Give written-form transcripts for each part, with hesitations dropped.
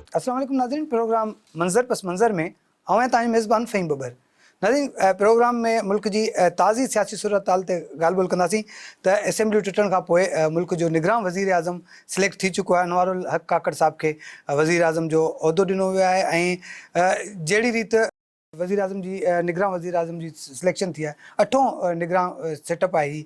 अस्सलाम वालेकुम नाज़रीन, प्रोग्राम मंज़र पस मंज़र में आऊं ताईं मेज़बान फ़हीम बबर। नाज़रीन, प्रोग्राम में मुल्क जी ताज़ी सियासी सूरत हाल ते ॻाल्हि ॿोल कंदासीं त असेंबली टुटण खां पोइ मुल्क जो निगरान वज़ीर आज़म सिलेक्ट थी चुको आहे। अनवारुल हक़ काकड़ साहब खे वज़ीर आज़म जो उहिदो ॾिनो वियो आहे ऐं जहिड़ी रीति वज़ीर आज़म जी निगरान वज़ीर आज़म जी सिलेक्शन थी आहे, 8हों निगरान सेटअप आहे ही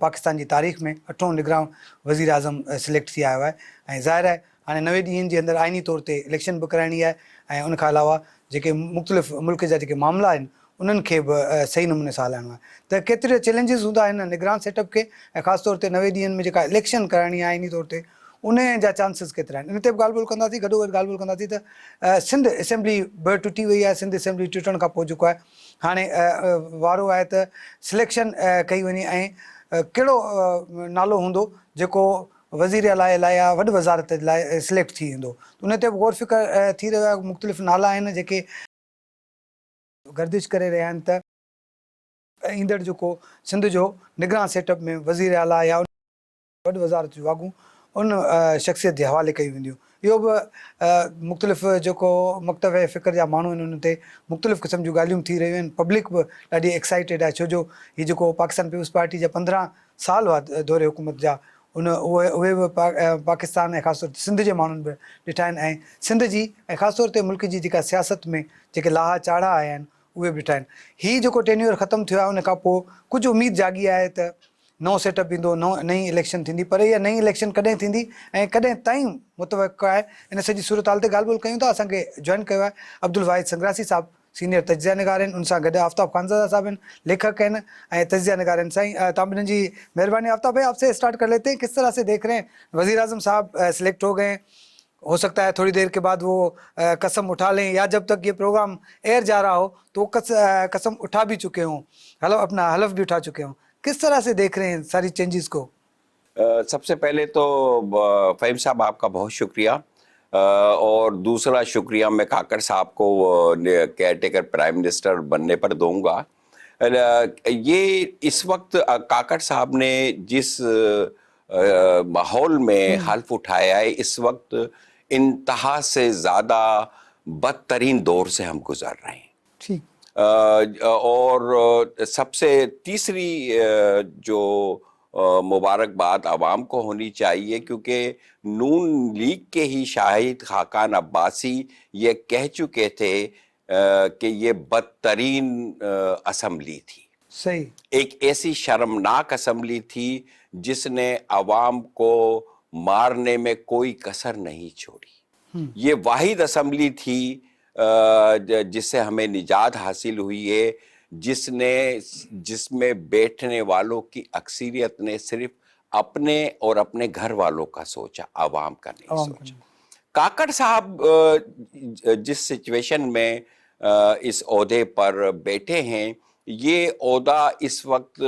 पाकिस्तान जी तारीख़ में 8हों निगरान वज़ीर आज़म सिलेक्ट थी आयो आहे। ऐं ज़ाहिर आहे हाणे 90 ॾींहंनि जे अंदरि आइनी तौर ते इलेक्शन बि कराइणी आहे ऐं उन खां अलावा जेके मुख़्तलिफ़ मुल्क जा जेके मामला आहिनि उन्हनि खे बि सही नमूने सां हलाइणो आहे। त केतिरे चैलेंजिस हूंदा आहिनि निगरान सेटअप खे ऐं ख़ासि तौर ते 90 ॾींहंनि में जेका इलेक्शन कराइणी आहे आइनी तौर ते उन जा चांसिस केतिरा आहिनि, इन ते बि ॻाल्हि ॿोल कंदासीं। गॾोगॾु ॻाल्हि ॿोल कंदासीं त सिंध असेंबली बि टुटी वई आहे। सिंध असेंबली टुटण खां पोइ जेको आहे हाणे वारो आहे त सिलेक्शन कई वञे ऐं कहिड़ो नालो हूंदो जेको वज़ीर लाइ या वॾी वज़ारत लाइ सिलेक्ट थी वेंदो। उन ते बि गौर फ़िक्र थी रहियो आहे। मुख़्तलिफ़ नाला आहिनि जेके गर्दिश करे रहिया आहिनि त ईंदड़ जेको सिंध जो निगरान सेटअप में वज़ीर आला या वॾी वज़ारत जूं वागूं उन शख़्सियत जे हवाले कयूं वेंदियूं। इहो बि मुख़्तलिफ़ जेको मकतब फ़िक्र जा माण्हू आहिनि उन ते मुख़्तलिफ़ क़िस्म जूं ॻाल्हियूं थी रहियूं आहिनि। पब्लिक बि ॾाढी एक्साइटेड आहे, छो जो हीउ जेको पाकिस्तान पीपुल्स पार्टी जा 15 साल हुआ दौरे हुकूमत जा, उहे बि पाकिस्तान ऐं ख़ासि तौर ते सिंध जे माण्हुनि बि ॾिठा आहिनि ऐं सिंध जी ऐं ख़ासि तौर ते मुल्क जी जेका सियासत में जेके लाहा चाढ़ा आया आहिनि उहे बि ॾिठा आहिनि। हीउ जेको टेन्योर ख़तमु थियो आहे उन खां पोइ कुझु उमेदु जागी आहे त नओं सेटअप ईंदो, नई इलेक्शन थींदी, पर इहा नई इलेक्शन कॾहिं थींदी ऐं कॾहिं ताईं मुतवक़्क़ो आहे। इन सॼी सूरत हाल ते ॻाल्हि ॿोल कयूं था। असांखे जॉइन कयो आहे अब्दुल वाहिद संग्रासी साहब, सीनियर तजिया निगार आहिनि। उन सां गॾु आफ्ताब खानज़ादा साहब आहिनि, लेखक आहिनि ऐं तजिया निगार आहिनि। साईं तव्हां ॿिन्हिनि जी महिरबानी। आफ्ताब भाई, आपसे स्टार्ट कर लेते हैं। किस तरह से देख रहे हैं, वज़ीर आज़म साहब सिलेक्ट हो गए, हो सकता है थोड़ी देर के बाद वो कसम उठा लें या जब तक ये प्रोग्राम एयर जा रहा हो तो कसम उठा भी चुके हों, अपना हलफ भी उठा चुके हों। किस तरह से देख रहे हैं सारी चेंजेस को? सबसे पहले तो फ़हीम साहब आपका बहुत शुक्रिया, और दूसरा शुक्रिया मैं काकड़ साहब को केयर टेकर प्राइम मिनिस्टर बनने पर दूंगा। ये इस वक्त काकड़ साहब ने जिस माहौल में हल्फ उठाया है, इस वक्त इंतहा से ज़्यादा बदतरीन दौर से हम गुजर रहे हैं। ठीक। और सबसे तीसरी जो मुबारकबाद आवाम को होनी चाहिए, क्योंकि नून लीग के ही शाहिद खाकान अब्बासी ये कह चुके थे कि ये बदतरीन असम्बली थी। सही। एक ऐसी शर्मनाक असम्बली थी जिसने आवाम को मारने में कोई कसर नहीं छोड़ी। ये वाहिद असम्बली थी जिससे हमें निजात हासिल हुई है, जिसमें बैठने वालों की अक्सरियत ने सिर्फ अपने और अपने घर वालों का सोचा, आवाम का नहीं सोचा। काकड़ साहब जिस सिचुएशन में इस ओहदे पर बैठे हैं, ये ओहदा इस वक्त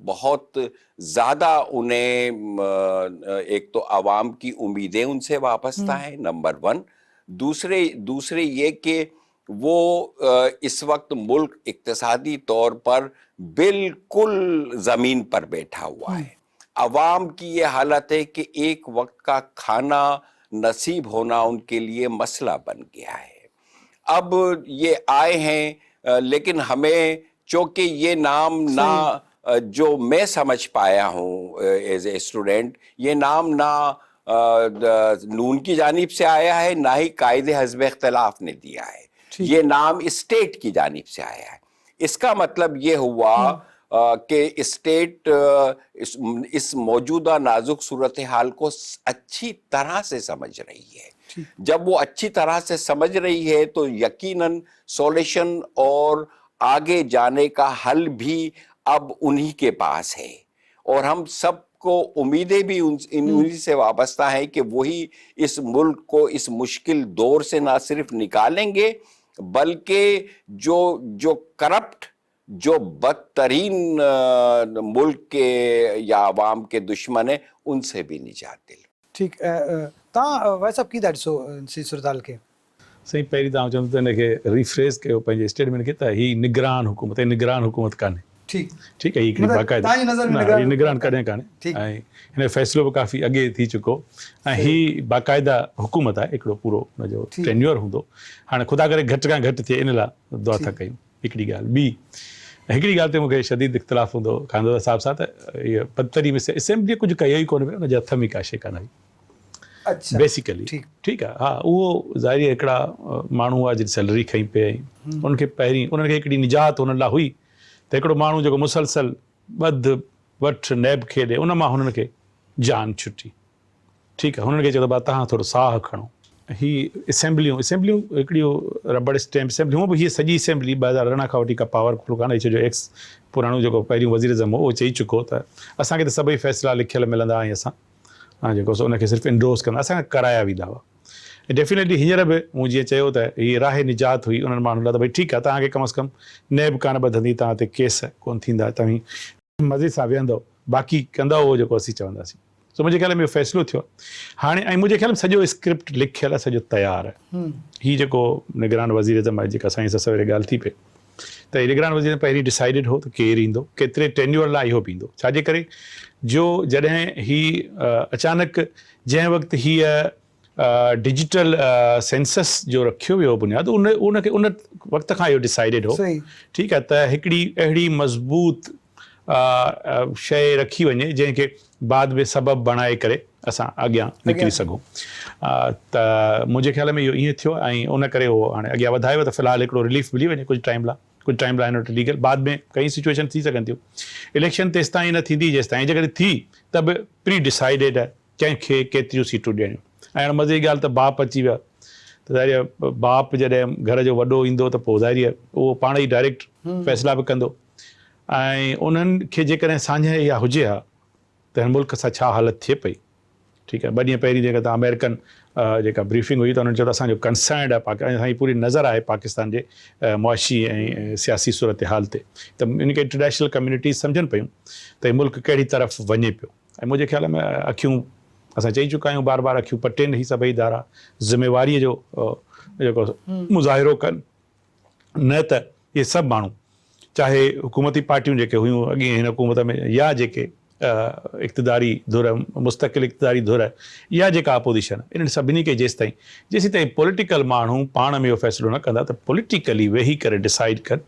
बहुत ज़्यादा उन्हें एक तो आवाम की उम्मीदें उनसे वाबस्ता हैं, नंबर 1। दूसरे ये कि वो इस वक्त मुल्क इक्तिसादी तौर पर बिल्कुल ज़मीन पर बैठा हुआ है। अवाम की ये हालत है कि एक वक्त का खाना नसीब होना उनके लिए मसला बन गया है। अब ये आए हैं, लेकिन हमें चूँकि ये नाम ना जो मैं समझ पाया हूँ एज ए स्टूडेंट, ये नाम ना नून की जानिब से आया है, ना ही कायदे हज़्ब इख्तिलाफ ने दिया है। ये नाम स्टेट की जानिब से आया है। इसका मतलब ये हुआ कि स्टेट इस मौजूदा नाजुक सूरत हाल को अच्छी तरह से समझ रही है। जब वो अच्छी तरह से समझ रही है तो यकीनन सॉल्यूशन और आगे जाने का हल भी अब उन्हीं के पास है, और हम सब को उम्मीदें भी उन्हीं से वाबस्ता है कि वही इस मुल्क को इस मुश्किल दौर से ना सिर्फ निकालेंगे, बल्कि जो करप्ट, जो बदतरीन मुल्क के या आवाम के दुश्मन है, उनसे भी निजात दिल। ठीक। वैसा की ॾिसो सूरत के सही। पहिरीं तव्हां चवंदो त हिनखे रिफ्रेश कयो पंहिंजे स्टेटमेंट खे, त ही निगरान हुकूमत कान्हे। ठीक है हिकिड़ी मतिलबु बाक़ाइदा तव्हांजी नज़र में न, निगरान कॾहिं कान्हे ठीकु। ऐं हिन जो फ़ैसिलो बि काफ़ी अॻे थी चुको ऐं ही बाक़ाइदा हुकूमत आहे हिकिड़ो पूरो हुनजो टेन्योर हूंदो हाणे ख़ुदा करे घटि खां घटि थिए इन लाइ दुआ था कयूं हिकिड़ी ॻाल्हि ॿी हिकिड़ी ॻाल्हि ते मूंखे शदीद इख़्तिलाफ़ हूंदो खानदादा साहिब सां त इहा बदतरी में असेंबली कुझु कयो ई कोन्हे हुनजे हथ में का शइ कान आई अच्छा बेसिकली ठीकु आहे हा उहो ज़ाहिर हिकिड़ा माण्हू आहे जिन सैलरी खई पे उनखे पहिरीं उन्हनि खे हिकिड़ी निजात हुन लाइ हुई त हिकिड़ो माण्हू जेको मुसलसल ॿध वठि नैब खे ॾे उन मां हुननि खे जान छुटी ठीकु आहे हुननि खे चयो त भाउ तव्हां थोरो साह खणो ही असेंबलियूं हिकिड़ियूं रबड़ स्टैम्प असेंबली हूअं बि हीअ सॼी असेंबली 2018 खां वठी का पावरफुल कान्हे छो जो एक्स पुराणो जेको पहिरियों वज़ीर अज़म हो उहो चई चुको त असांखे त सभई फ़ैसिला लिखियल मिलंदा ऐं असां जेको उनखे सिर्फ़ु इंडोर्स कंदा असांखे कराया वेंदा हुआ ऐं डेफिनेटली हींअर बि मूं जीअं चयो त हीअ राह निजात हुई उन्हनि माण्हुनि लाइ त भई ठीकु आहे तव्हांखे कम अज़ कम नैब कान ॿधंदी तव्हां ते केस कोन थींदा तव्हीं मज़े सां विहंदव बाक़ी कंदव उहो जेको असीं चवंदासीं सो मुंहिंजे ख़्याल में इहो फ़ैसिलो थियो हाणे ऐं मुंहिंजे ख़्याल में सॼो स्क्रिप्ट लिखियल आहे सॼो तयारु आहे हीअ जेको निगरान वज़ीर अज़म आहे जेका असांजी सवेरे ॻाल्हि थी पई त निगरान वज़ीर पहिरीं डिसाइडिड हो त केरु ईंदो केतिरे टेन्योर लाइ इहो बि ईंदो छाजे करे जो जॾहिं ही अचानक जंहिं वक़्तु हीअ डिजिटल सेंसस जो रखियो वियो बुनियादु उनखे उन वक़्त खां इहो डिसाइडिड हो ठीकु आहे त हिकिड़ी अहिड़ी मज़बूत शइ रखी वञे जंहिंखे बाद में सबबु बणाए करे असां अॻियां निकिरी सघूं त मुंहिंजे ख़्याल में इहो ईअं थियो ऐं उन करे उहो हाणे अॻियां वधायो त फ़िलहालु हिकिड़ो रिलीफ मिली वञे कुझु टाइम लाइ हिन वटि लीगल बाद में कई सिचुएशन थी सघनि थियूं इलेक्शन तेसि ताईं न थींदी जेसि ताईं जेकॾहिं थी त बि प्री डिसाइडेड आहे कंहिंखे केतिरियूं सीटूं ॾियणियूं ऐं हाणे मज़े जी ॻाल्हि त बाप अची विया त ज़ाहिर बाप जॾहिं घर जो वॾो ईंदो त पोइ ज़ाहिर उहो पाण ई डायरेक्ट फ़ैसिला बि कंदो ऐं उन्हनि खे जेकॾहिं साझे इहा हुजे हा त हिन मुल्क सां छा हालत थिए पई ठीकु आहे 2 ॾींहं पहिरीं जेका तव्हां अमेरिकन जेका ब्रीफिंग हुई त हुननि चयो त असांजो कंसर्न आहे असांजी पूरी नज़र आहे पाकिस्तान जे मुआशी ऐं सियासी सूरत हाल ते त इनखे इंटरनेशनल कम्यूनिटीज़ सम्झनि पियूं त हीउ मुल्क कहिड़ी तरफ़ वञे पियो ऐं मुंहिंजे ख़्याल में अखियूं असां चई चुका आहियूं बार बार अखियूं पटेनि ही सभई इदारा ज़िम्मेवारीअ जो जेको मुज़ाहिरो कनि न त इहे सभु माण्हू चाहे हुकूमती पार्टियूं जेके हुयूं अॻे हिन हुकूमत में या जेके इक़्तिदारी धुर मुस्तक़िल इक़्तिदारी धुर या जेका अपोज़िशन इन्हनि सभिनी खे जेसि ताईं पॉलिटिकल माण्हू पाण में इहो फ़ैसिलो न कंदा त पॉलिटिकली वेही करे डिसाइड कनि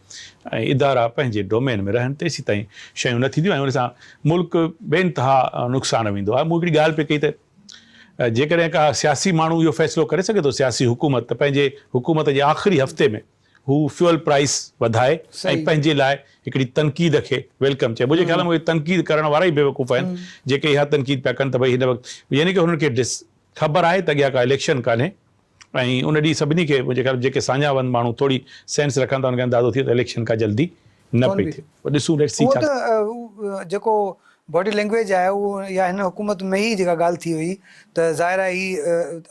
ऐं इदारा पंहिंजे डोमेन में रहनि तेसि ताईं शयूं न थींदियूं ऐं उन सां मुल्क बेइंतिहा नुक़सानु वेंदो आहे मूं हिकिड़ी ॻाल्हि पई कई त जेकॾहिं का सियासी माण्हू इहो फ़ैसिलो करे सघे थो सियासी हुकूमत त पंहिंजे हुकूमत जे आख़िरी हफ़्ते में हू फ्यूल प्राइस वधाए ऐं पंहिंजे लाइ हिकिड़ी तनक़ीद खे वेलकम चए मुंहिंजे ख़्याल में तनक़ीद करण वारा ई बेवकूफ़ आहिनि जेके इहा तनक़ीद पिया कनि त भई हिन वक़्तु यानी कि हुननि खे ख़बर आहे त अॻियां का इलेक्शन कान्हे ऐं उन ॾींहुं सभिनी खे मुंहिंजे ख़्याल जेके साझावंद माण्हू थोरी सेंस रखनि था उनखे अंदाज़ो थियो त इलेक्शन का जल्दी न पई थिए ॾिसूं लेट्स सी जेको बॉडी लैंग्वेज आहे उहो या हिन हुकूमत में ई जेका ॻाल्हि थी हुई त ज़ाहिर आहे ही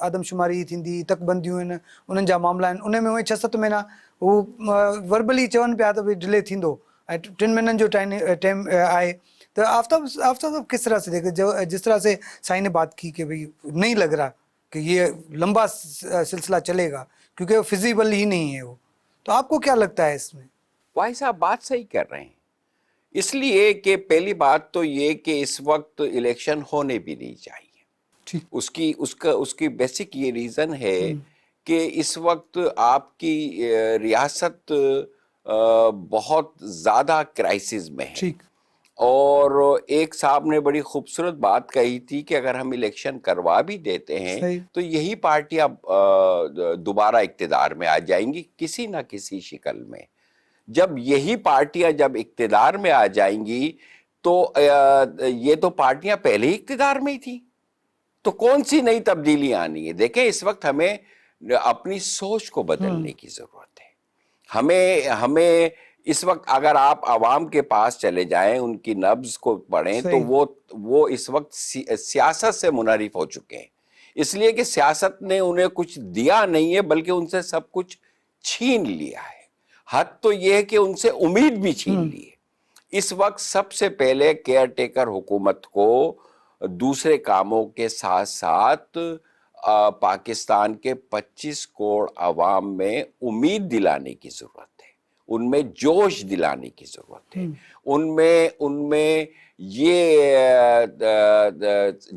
आदमशुमारी थींदी तकबंदियूं आहिनि उन्हनि जा मामला आहिनि उन में उहे 6-7 महीना हू वर्बली चवनि पिया त भई डिले थींदो ऐं 3 महीननि जो टाइम आहे तो आफ्ताब साहब किस तरह से देखे जिस तरह से साईं ने बात की कि भाई नहीं लग रहा कि ये लंबा सिलसिला चलेगा क्योंकि फिजिबल ही नहीं है वो तो आपको क्या लगता है इसमें भाई साहब बात सही कर रहे हैं इसलिए कि पहली बात तो ये कि इस वक्त इलेक्शन होने भी नहीं चाहिए उसकी बेसिक ये रीज़न है कि इस वक्त आपकी रियासत बहुत ज़्यादा क्राइसिस में है और एक साहब ने बड़ी खूबसूरत बात कही थी कि अगर हम इलेक्शन करवा भी देते हैं तो यही पार्टियां दोबारा इक्तिदार में आ जाएंगी किसी ना किसी शिकल में जब यही पार्टियां जब इक्तिदार में आ जाएंगी तो ये तो पार्टियां पहले ही इक्तिदार में ही थी तो कौन सी नई तब्दीली आनी है देखें इस वक्त हमें अपनी सोच को बदलने की जरूरत है हमें इस वक्त अगर आप आवाम के पास चले जाएं उनकी नब्ज को पढ़ें तो वो इस वक्त सियासत से मुनहरिफ हो चुके हैं इसलिए कि सियासत ने उन्हें कुछ दिया नहीं है बल्कि उनसे सब कुछ छीन लिया है हद तो यह है कि उनसे उम्मीद भी छीन ली है इस वक्त सबसे पहले केयर टेकर हुकूमत को दूसरे कामों के साथ साथ पाकिस्तान के 25 करोड़ अवाम में उम्मीद दिलाने की जरूरत है उनमें जोश दिलाने की जरूरत है, उनमें उनमें ये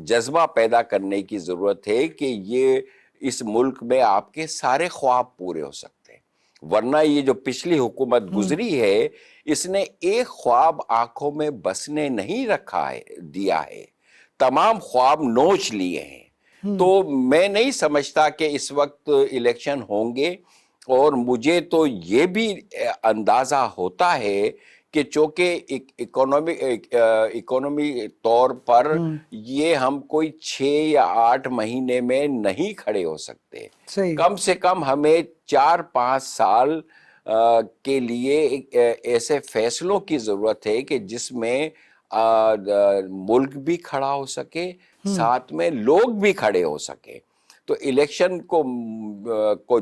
जज्बा पैदा करने की जरूरत है कि ये इस मुल्क में आपके सारे ख्वाब पूरे हो सकते हैं। वरना ये जो पिछली हुकूमत गुजरी है, इसने एक ख्वाब आंखों में बसने नहीं रखा है, दिया है, तमाम ख्वाब नोच लिए हैं। तो मैं नहीं समझता कि इस वक्त इलेक्शन होंगे, और मुझे तो ये भी अंदाजा होता है कि चूंकि इकोनॉमी तौर पर ये हम कोई 6 या 8 महीने में नहीं खड़े हो सकते। कम से कम हमें 4-5 साल के लिए ऐसे फैसलों की जरूरत है कि जिसमें मुल्क भी खड़ा हो सके, साथ में लोग भी खड़े हो सके। तो इलेक्शन को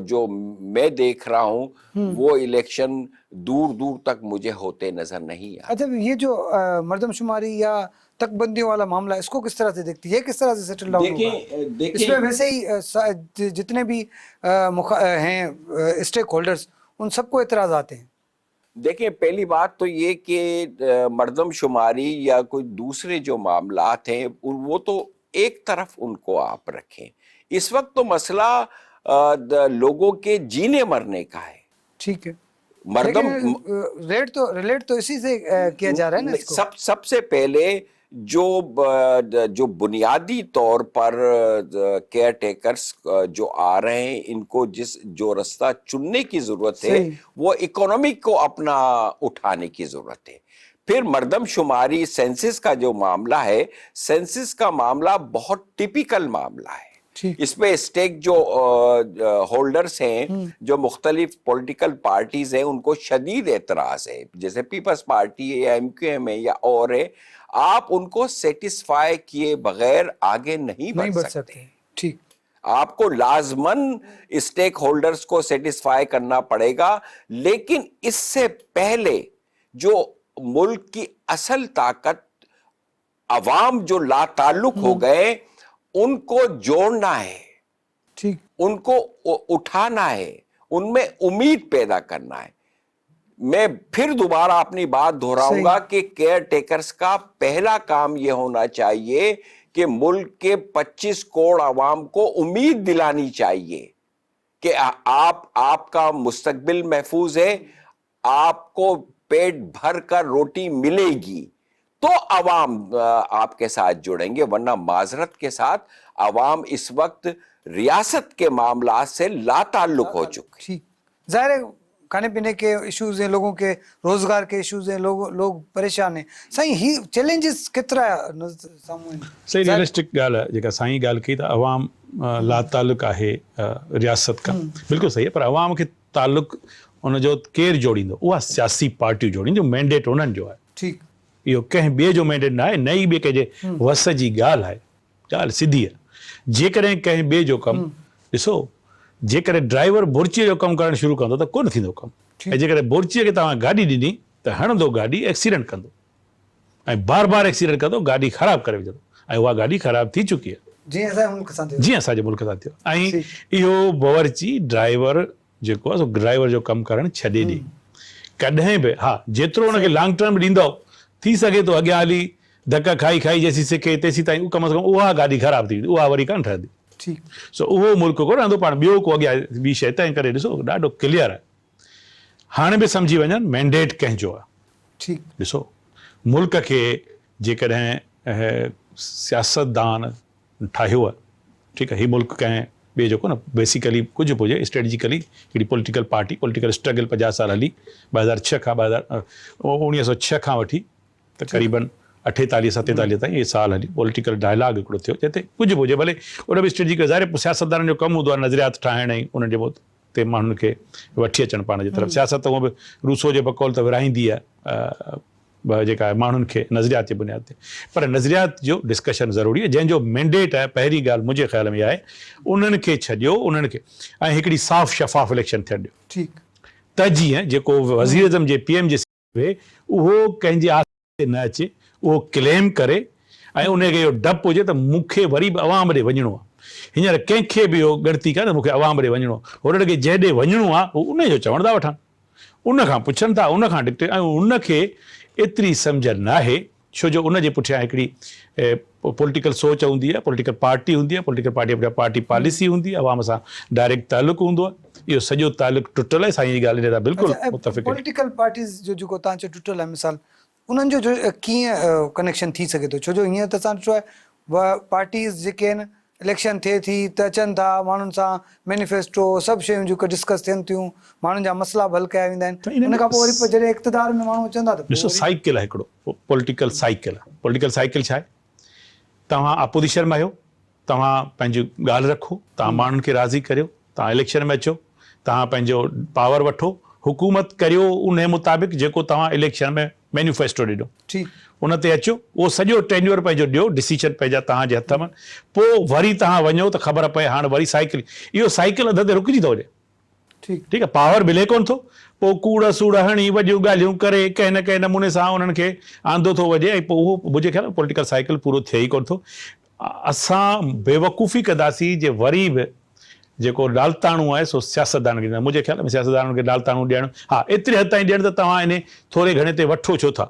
जो मैं देख रहा हूं, वो इलेक्शन दूर दूर तक मुझे होते नजर नहीं आ। अच्छा, ये जो मर्दमशुमारी या तकबंदियों वाला मामला, इसको किस तरह से देखती है? किस तरह से सेटल डाउन होगा? इसमें वैसे ही जितने भी हैं स्टेक होल्डर्स, उन सबको एतराज आते हैं। देखिए, पहली बात तो ये कि मर्दमशुमारी या कोई दूसरे जो मामलात हैं, वो तो एक तरफ उनको आप रखें। इस वक्त तो मसला लोगों के जीने मरने का है। ठीक है, मर्दम रिलेट तो इसी से किया जा रहा है ना इसको। सबसे पहले जो बुनियादी तौर पर केयर टेकर्स जो आ रहे हैं, इनको जो रास्ता चुनने की जरूरत है, वो इकोनॉमी को अपना उठाने की जरूरत है। फिर मर्दमशुमारी, सेंसस का जो मामला है, सेंसस का मामला बहुत टिपिकल मामला है। इसमें स्टेक जो होल्डर्स हैं, जो मुख्तलिफ पॉलिटिकल पार्टीज हैं, उनको शदीद एतराज है। जैसे पीपल्स पार्टी है या MQM है या और है, आप उनको सेटिस्फाई किए बगैर आगे नहीं बढ़ सकते। ठीक, आपको लाजमन स्टेक होल्डर्स को सेटिस्फाई करना पड़ेगा। लेकिन इससे पहले जो मुल्क की असल ताकत, अवाम जो लाताल्लुक हो गए, उनको जोड़ना है, ठीक, उनको उठाना है, उनमें उम्मीद पैदा करना है। मैं फिर दोबारा अपनी बात दोहराऊंगा कि केयर टेकर्स का पहला काम यह होना चाहिए कि मुल्क के 25 करोड़ अवाम को उम्मीद दिलानी चाहिए कि आपका मुस्तकबिल महफूज है, आपको पेट भर कर रोटी मिलेगी, तो अवाम आपके साथ जुड़ेंगे। वरना माजरत के साथ अवाम इस वक्त रियासत के मामला से लाताल्लुक हो चुके। ठीक, जाहिर है खाने पीने के इश्यूज हैं, लोगों के रोजगार के इश्यूज हैं, लोग परेशान हैं। साईं, ही चैलेंजेस केतिरा साम्हूं? सही रियलिस्टिक ॻाल्हि आहे जेका साईं ॻाल्हि कई, त अवाम लाताल्लुक आहे रियासत खां, बिल्कुलु सही आहे। पर अवाम खे ताल्लुक उनजो केरु जोड़ींदो? उहा सियासी पार्टियूं जोड़ींदियूं, मैंडेट उन्हनि जो आहे। ठीकु, इहो कंहिं ॿिए जो मैंडेट न आहे, न ई ॿिए कंहिंजे वस जी ॻाल्हि आहे। ॻाल्हि सिधी आहे। जेकॾहिं कंहिं ॿिए जो कमु, ॾिसो, जेकॾहिं ड्राइवर बुर्चीअ जो कमु करणु शुरू कंदो त कोन थींदो कमु। ऐं जेकॾहिं बुर्चीअ खे तव्हां गाॾी ॾिनी त हणंदो गाॾी, एक्सीडेंट कंदो, ऐं बार बार एक्सीडेंट कंदो, गाॾी ख़राबु करे विझंदो। ऐं उहा गाॾी ख़राबु थी चुकी आहे, जीअं असांजे मुल्क सां थियो। ऐं इहो बावर्ची ड्राइवर जेको आहे, सो ड्राइवर जो कमु करणु छॾे ॾे। कॾहिं बि, हा, जेतिरो हुनखे लॉन्ग टर्म ॾींदो, थी सघे थो अॻियां हली धका खाई जेसीं सिखे तेसीं ताईं कम से कम उहा गाॾी ख़राबु थी वेंदी, उहा वरी कान ठहंदी। सो उहो मुल्क को रहंदो। पाण ॿियो को अॻियां ॿी शइ, तंहिं करे ॾिसो ॾाढो क्लियर आहे। हाणे बि सम्झी वञनि मैंडेट कंहिंजो आहे। ठीकु, ॾिसो, मुल्क खे जेकॾहिं सियासतदान ठाहियो आहे, ठीकु आहे, हीउ मुल्क कंहिं ॿिए जो कोन, बेसिकली कुझु बि हुजे, स्ट्रेटेजिकली हिकिड़ी पॉलिटिकल पार्टी, पॉलिटिकल स्ट्रगल 50 साल हली, 2006 खां 1906 खां वठी तक़रीबन 48-47 ताईं इहे साल हली, पॉलिटिकल डायलॉग हिकिड़ो थियो, जिते कुझु बि हुजे, भले उन बि स्ट्रेटेजिकल, ज़ाहिर सियासतदाननि जो कमु हूंदो आहे नज़रियात ठाहिण ऐं उन्हनि जे ते माण्हुनि खे वठी अचणु पाण जे तरफ़। सियासत उहो बि रूसो जे बकौल त विराईंदी आहे जेका आहे माण्हुनि खे नज़रियात जे बुनियाद ते। पर नज़रियात जो डिस्कशन ज़रूरी आहे। जंहिंजो मैंडेट आहे, पहिरीं ॻाल्हि मुंहिंजे ख़्याल में आहे, उन्हनि खे छॾियो, उन्हनि खे, ऐं हिकिड़ी साफ़ शफ़ाफ़ इलेक्शन थियणु ॾियो। ठीकु, त जीअं जेको वज़ीर आज़म जे PM जे वे उहो कंहिंजे आस ते न अचे, उहो क्लेम करे, ऐं उनखे इहो डपु हुजे त मूंखे वरी बि अवाम ॾे वञिणो आहे। हींअर कंहिंखे बि इहो ॻणती कान्हे मूंखे अवाम ॾे वञिणो, हुननि खे जंहिं ॾे वञिणो आहे उहो उनजो चवण था वठनि। उन खां पुछनि था, उन खां डिक्टेट, ऐं उनखे एतिरी सम्झ न आहे, छो जो उन जे पुठियां हिकिड़ी पॉलिटिकल सोच हूंदी आहे, पॉलिटिकल पार्टी हूंदी आहे, पॉलिटिकल पार्टी पार्टी पॉलिसी हूंदी आहे, अवाम सां डायरेक्ट तालुक़ु हूंदो आहे। इहो सॼो तालुक़ु टुटल आहे, साईं जी ॻाल्हि जे सां बिल्कुलु मुतफ़िक़ आहियां। पॉलिटिकल पार्टीज़ जो जेको तव्हां चयो टुटल आहे, मिसाल उन्हनि जो कीअं कनेक्शन थी सघे थो? छो जो हीअं त असां ॾिठो आहे पार्टीज़ जेके आहिनि, इलेक्शन थिए थी त अचनि था माण्हुनि सां मैनिफेस्टो सभु शयूं जेके डिस्कस थियनि थियूं, माण्हुनि जा मसइला बि हल कया वेंदा आहिनि, उन खां पोइ वरी जॾहिं इक़्तिदार में माण्हू अचनि था त ॾिसो, साइकिल आहे हिकिड़ो, पॉलिटिकल साइकिल आहे। पॉलिटिकल साइकिल छा आहे? तव्हां अपोजिशन में आहियो, तव्हां पंहिंजी ॻाल्हि रखो, तव्हां माण्हुनि खे राज़ी करियो, तव्हां इलेक्शन में अचो, तव्हां पंहिंजो पावर वठो, हुकूमत करियो उन मुताबिक़ जेको तव्हां इलेक्शन में मैनिफेस्टो ॾिनो, ठीकु उन ते अचो, उहो सॼो टेन्योर पंहिंजो ॾियो, डिसीजन पंहिंजा तव्हांजे हथ में, पोइ वरी तव्हां वञो त ख़बर पए हाणे वरी साइकिल, इहो साइकिल अध ते रुकिजी थो वञे। ठीकु ठीकु आहे, पावर मिले कोन थो, पोइ कूड़ सूड़ हणी वॾियूं ॻाल्हियूं करे कंहिं न कंहिं नमूने सां उन्हनि खे आंदो थो वञे, ऐं पोइ उहो मुंहिंजे ख़्याल में पॉलिटिकल साइकिल पूरो थिए ई कोन थो। असां बेवकूफ़ी कंदासीं जे वरी बि जेको लालताणू आहे सो सियासतदान खे ॾींदा। मुंहिंजे ख़्याल में सियासतदाननि खे लालताणू ॾियणु, हा एतिरे हद ताईं ॾियणु त तव्हां इन थोरे घणे ते वठो छो था,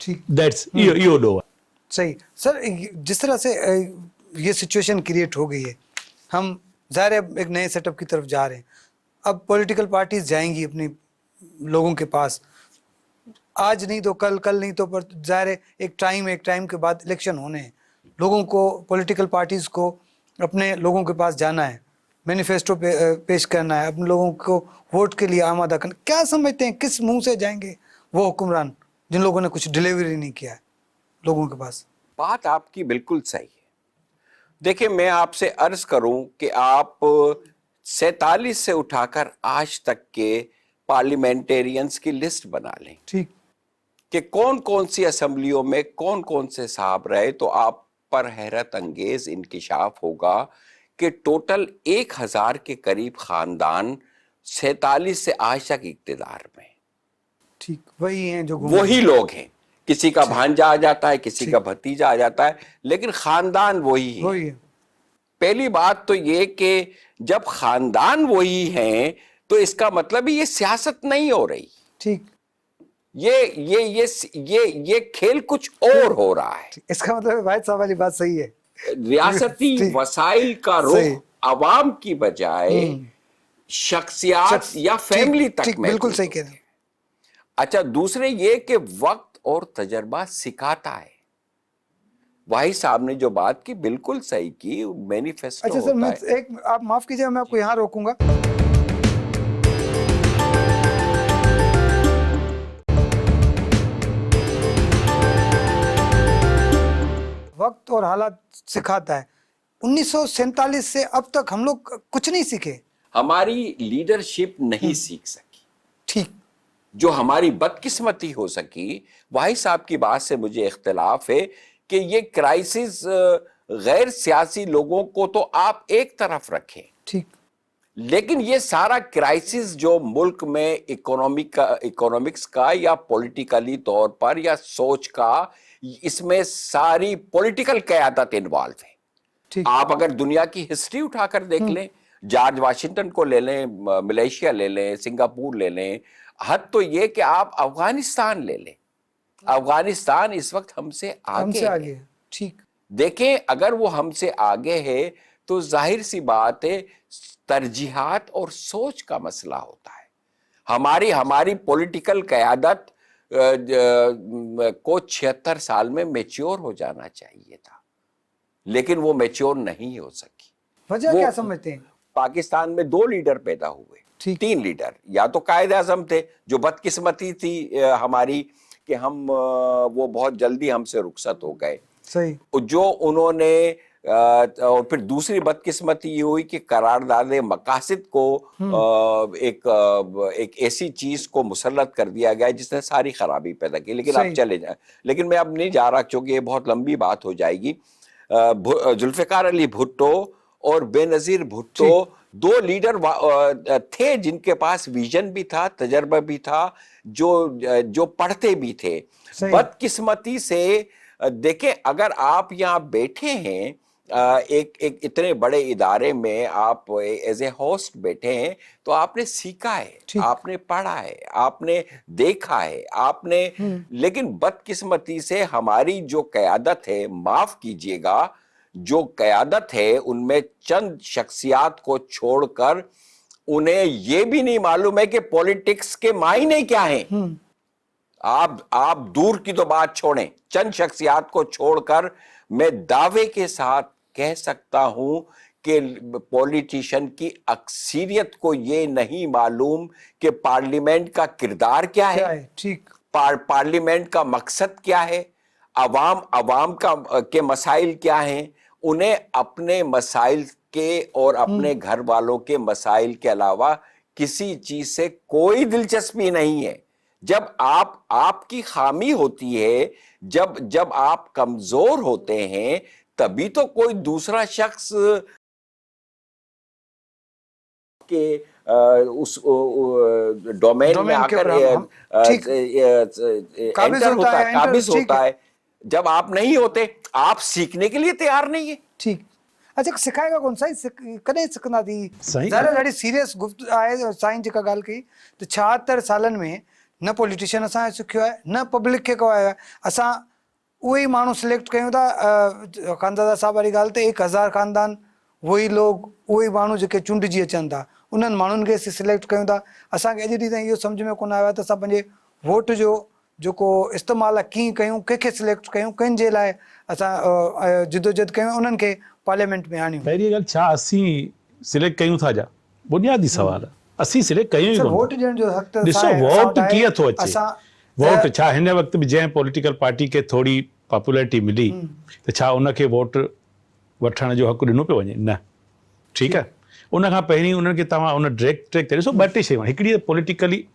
ठीकु दैट्स इहो ॾोह आहे। सही सर, जिस तरह से ये सिचुएशन क्रिएट हो गई है, हम ज़ाहिर है एक नए सेटअप की तरफ जा रहे हैं। अब पॉलिटिकल पार्टीज जाएंगी अपने लोगों के पास, आज नहीं तो कल, कल नहीं तो पर, ज़ाहिर है एक टाइम के बाद इलेक्शन होने हैं, लोगों को, पॉलिटिकल पार्टीज को अपने लोगों के पास जाना है, मैनिफेस्टो पेश करना है, अपने लोगों को वोट के लिए आमादा करना। क्या समझते हैं किस मुंह से जाएंगे वो हुक्मरान जिन लोगों ने कुछ डिलीवरी नहीं किया है लोगों के पास? बात आपकी बिल्कुल सही है। देखिए, मैं आपसे अर्ज करूं कि आप 47 से उठाकर आज तक के पार्लियामेंटेरियंस की लिस्ट बना लें ठीक कि कौन कौन सी असेंबलियों में कौन कौन से साहब रहे, तो आप पर हैरत अंगेज इंकिशाफ होगा कि टोटल 1000 के करीब खानदान 47 से आज तक इक्तिदार में, ठीक वही हैं जो वही लोग हैं। किसी का भांजा आ जाता है, किसी का भतीजा आ जाता है, लेकिन खानदान वही है। वही है। पहली बात तो ये कि जब खानदान वही हैं तो इसका मतलब ही ये सियासत नहीं हो रही, ठीक ये खेल कुछ और हो रहा है। इसका मतलब भाई साहब वाली बात सही है, रियासती वसाइल का रुख अवाम की बजाय शख्सियात या फैमिली तक में। बिल्कुल सही कह रहे हैं। अच्छा, दूसरे ये कि वक्त और तजर्बा सिखाता है। भाई साहब ने जो बात की बिल्कुल सही की, मैनिफेस्टो अच्छा सर, मैं होता है। एक आप माफ कीजिए, मैं आपको यहाँ रोकूंगा। वक्त और हालात सिखाता है। 1947 से अब तक हम लोग कुछ नहीं सीखे, हमारी लीडरशिप नहीं सीख सकी। ठीक जो हमारी बदकिस्मती हो सकी, भाई साहब की बात से मुझे इख्तिलाफ है कि ये क्राइसिस गैर सियासी लोगों को तो आप एक तरफ रखें, ठीक, लेकिन ये सारा क्राइसिस जो मुल्क में इकोनॉमिक्स का या पॉलिटिकली तौर पर या सोच का, इसमें सारी पॉलिटिकल क़यादत इन्वॉल्व है। ठीक। आप अगर दुनिया की हिस्ट्री उठाकर देख लें, जॉर्ज वाशिंगटन को ले लें, मलेशिया ले लें, सिंगापुर ले लें, हद तो ये कि आप अफगानिस्तान ले लें, अफगानिस्तान इस वक्त हमसे आगे है। ठीक, देखें, अगर वो हमसे आगे है तो जाहिर सी बात है तरजीहात और सोच का मसला होता है। हमारी पॉलिटिकल क़यादत को 76 साल में मैच्योर हो जाना चाहिए था, लेकिन वो मैच्योर नहीं हो सकी। वजह क्या समझते हैं? पाकिस्तान में 2 लीडर पैदा हुए, 3 लीडर। या तो कायद आज़म थे, जो बदकिस्मती थी हमारी कि हम वो बहुत जल्दी हमसे रुखसत हो गए, सही, जो उन्होंने और फिर दूसरी बदकिस्मती ये हुई कि करारदाद मकासिद को एक ऐसी चीज को मुसल्लत कर दिया गया जिसने सारी खराबी पैदा की। लेकिन आप चले जाए, लेकिन मैं अब नहीं जा रहा क्योंकि ये बहुत लंबी बात हो जाएगी। जुल्फ़िकार अली भुट्टो और बेनज़ीर भुट्टो 2 लीडर थे जिनके पास विजन भी था, तजर्बा भी था, जो पढ़ते भी थे। बदकिस्मती से देखें, अगर आप यहाँ बैठे हैं, एक इतने बड़े इदारे में आप एज ए होस्ट बैठे हैं, तो आपने सीखा है, आपने पढ़ा है, आपने देखा है, आपने, लेकिन बदकिस्मती से हमारी जो क़यादत है, माफ कीजिएगा, जो क़यादत है उनमें चंद शख्सियात को छोड़कर उन्हें ये भी नहीं मालूम है कि पॉलिटिक्स के मायने क्या हैं। आप दूर की तो बात छोड़ें, चंद शख्सियात को छोड़कर मैं दावे के साथ कह सकता हूं कि पॉलिटिशियन की अक्सरियत को ये नहीं मालूम कि पार्लियामेंट का किरदार क्या है, ठीक, पार्लियामेंट का मकसद क्या है, अवाम के मसाइल क्या हैं। उन्हें अपने मसाइल के और अपने घर वालों के मसाइल के अलावा किसी चीज से कोई दिलचस्पी नहीं है। जब आपकी खामी होती है, जब आप कमजोर होते हैं, तभी तो कोई दूसरा शख्स के उस डोमेन में आकर एंटर होता है, काबिज होता है। जब आप नहीं होते, आप सीखने के लिए तैयार नहीं है। ठीक, अच्छा सिखाएगा कौन साईं, कॾहिं सिखंदा थी? साईं ॾाढी सीरियस गुफ्त आहे साईं जेका ॻाल्हि कई, त 76 सालनि में न पॉलिटिशियन असांखे सिखियो आहे, न पब्लिक खे कयो आहे। असां उहे ई माण्हू सिलेक्ट कयूं था, खानदादा साहब वारी ॻाल्हि ते 1000 खानदान, वही लोग, उहे ई माण्हू जेके चूंडिजी अचनि था, उन्हनि माण्हुनि खे सिलेक्ट कयूं था। असांखे अॼु ॾींहं ताईं इहो सम्झ में कोन आयो आहे त असां पंहिंजे वोट जो जेको इस्तेमालु आहे कीअं कयूं, कंहिंखे सिलेक्ट कयूं, कंहिंजे लाइ असां जिदोजहद कयूं, उन्हनि खे पार्लियामेंट में आणियूं। पहिरीं ॻाल्हि, छा असीं सिलेक्ट कयूं था? जा बुनियादी सवाल आहे, असीं सिलेक्ट कयूं ई कोन। वोट ॾियण जो हक़ त ॾिसो वोट कीअं थो अचे, वोट छा हिन वक़्त बि जंहिं पॉलिटिकल पार्टी खे थोरी पॉपुलैरिटी मिली त छा उनखे वोट वठण जो हक़ ॾिनो पियो वञे? न। ठीकु आहे, उन खां पहिरीं उन्हनि खे तव्हां उन ट्रैक ते ॾिसो, ॿ टे शयूं। हिकिड़ी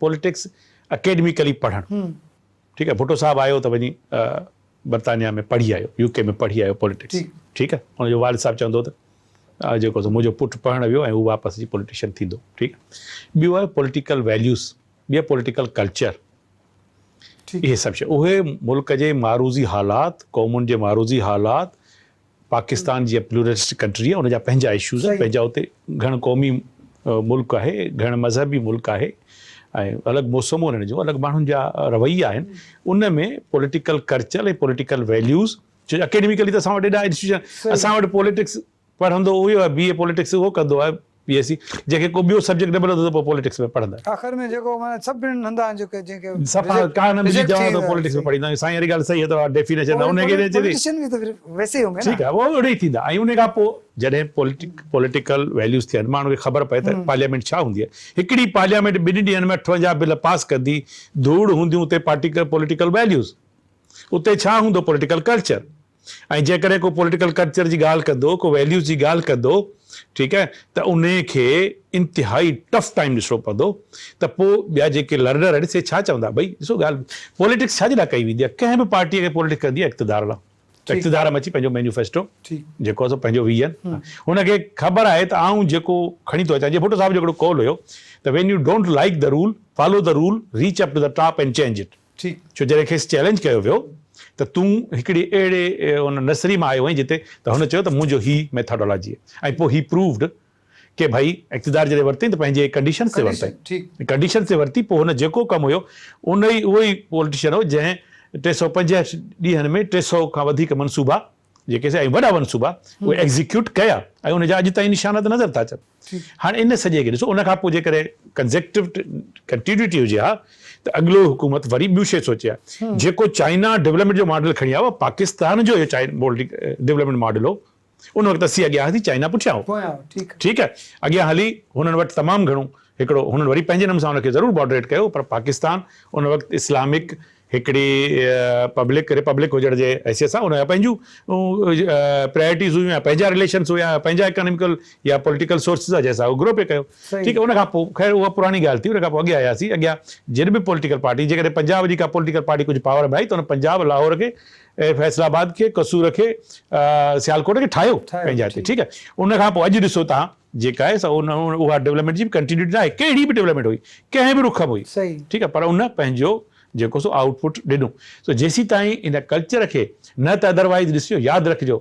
पॉलिटिक्स अकेडमिकली पढ़णु। ठीकु आहे, भुट्टो साहब आयो त वञी बर्तानिया में पढ़ी आयो, यूके में पढ़ी आयो पॉलिटिक्स। ठीकु आहे, हुनजो वालिद साहब चवंदो त जेको मुंहिंजो पुटु पढ़णु वियो ऐं हू वापसि अची पॉलिटिशियन थींदो। ठीकु आहे, ॿियो आहे पॉलिटिकल वैल्यूज़, ॿी आहे पॉलिटिकल कल्चर। इहे सभु शइ, उहे मुल्क जे मारूज़ी हालात, क़ौमुनि जे मारूज़ी हालात, पाकिस्तान जी प्लूरलिस्टिक कंट्री आहे, उनजा पंहिंजा इशूज़ आहिनि, पंहिंजा उते घण क़ौमी मुल्क आहे, घण मज़हबी मुल्क आहे, ऐं अलॻि मौसमूं उन्हनि जो, अलॻि माण्हुनि जा रवैया आहिनि। उन में पॉलिटिकल कल्चर ऐं पॉलिटिकल वैल्यूज़, छो अकेडमिकली त असां वटि एॾा इंस्टीट्यूशन, असां वटि पॉलिटिक्स पढ़ंदो उहो आहे, BA पॉलिटिक्स उहो कंदो आहे, BSc, जंहिंखे को ॿियो सब्जेक्ट न मिलंदो त पोइ पॉलिटिक्स में पढ़ंदा। आख़िर में जेको माना सभु हंधा आहिनि जेके जंहिंखे सफ़ा का न मिली जवां त पॉलिटिक्स में पढ़ींदा। साईं वारी ॻाल्हि सही आहे, त डेफिनेशन उनखे पॉलिटिशियन भी तो फिर वैसे ही होंगे ना। ठीकु आहे, उहो ओड़े ई थींदा। ऐं उन खां पोइ जॾहिं पॉलिटिकल वैल्यूज़ थियनि, माण्हू खे ख़बर पए त पार्लियामेंट छा हूंदी आहे। हिकिड़ी पार्लियामेंट 2 ॾींहंनि में 58 बिल पास कंदी, धूड़ हूंदियूं उते पॉलिटिकल वैल्यूज़, उते छा हूंदो पॉलिटिकल कल्चर। ऐं जेकॾहिं को पॉलिटिकल कल्चर जी ॻाल्हि कंदो, को वैल्यूज़ जी ॻाल्हि कंदो, ठीकु आहे, त उन खे इंतिहाई टफ टाइम ॾिसणो पवंदो। त पोइ ॿिया जेके लर्नर आहिनि से छा चवंदा, भई ॾिसो ॻाल्हि, पॉलिटिक्स छाजे लाइ कई वेंदी आहे? कंहिं बि पार्टीअ खे पॉलिटिक्स कंदी आहे इक़्तिदार लाइ, इक़्तिदार में अची पंहिंजो मैनिफेस्टो जेको आहे पंहिंजो विजन, हुनखे ख़बर आहे त आऊं जेको खणी थो अचां। जीअं भुट्टो साहब जो हिकिड़ो कॉल हुयो त when you don't like the rule, follow the rule, reach up to the top and change it. छो जॾहिं खेसि चैलेंज कयो वियो त तूं हिकिड़ी अहिड़े उन नर्सरी मां आयो आहीं जिते, त हुन चयो त मुंहिंजो ही मेथडोलॉजी आहे। ऐं पोइ ही प्रूव्ड कि भाई इक़्तिदार जॾहिं वरितईं त पंहिंजे कंडीशन ते वरितईं, कंडीशन ते वरिती। पोइ हुन जेको कमु हुयो, उहो ई पॉलिटिशियन हो जंहिं 365 ॾींहंनि में 300 खां वधीक मनसूबा, जेके ऐं वॾा मनसूबा, उहे एग्ज़ीक्यूट कया, ऐं उनजा अॼु ताईं निशाना त नज़र था अचनि। हाणे इन सॼे खे ॾिसो, उन खां पोइ जेकॾहिं कंटिन्यूटी हुजे हा, त अॻिलो हुकूमत वरी ॿियूं शइ सोचे आहे। जेको चाइना डेवलपमेंट जो मॉडल खणी आयो, पाकिस्तान जो इहो डेवलपमेंट मॉडल हो, उन वक़्तु असीं अॻियां हली, चाइना पुठियां हो। ठीकु आहे, अॻियां हली हुननि वटि तमामु घणो हिकिड़ो, हुननि वरी पंहिंजे नमूने सां हुनखे ज़रूरु मॉडरेट कयो, पर पाकिस्तान उन वक़्तु इस्लामिक हिकिड़ी रिपब्लिक हुजण जे हैसियत सां उनजा पंहिंजूं प्रायोरिटीज़ हुयूं, या पंहिंजा रिलेशन्स हुया, पंहिंजा इकोनॉमिकल या पॉलिटिकल सोर्सिस आहे, जंहिंसां उहो ग्रो पे कयो। ठीकु आहे, उन खां पोइ ख़ैर उहा पुराणी ॻाल्हि थी। उन खां पोइ अॻियां आयासीं, अॻियां जॾहिं बि पॉलिटिकल पार्टी, जेकॾहिं पंजाब जी का पॉलिटिकल पार्टी कुझु पावर में आई, त हुन पंजाब, लाहौर खे, फैसलाबाद खे, कसूर खे, सियालकोट खे ठाहियो पंहिंजा हिते। ठीकु आहे, उन खां पोइ अॼु ॾिसो तव्हां जेका आहे उहा डेवलपमेंट जी कंटिन्यूटी न आहे, कहिड़ी बि डेवलपमेंट हुई, कंहिं बि रुख में हुई। ठीकु आहे, पर उन पंहिंजो जेको सो आउटपुट ॾिनो। सो जेसीं ताईं इन कल्चर खे न त अदरवाइज़ ॾिसियो, यादि रखिजो,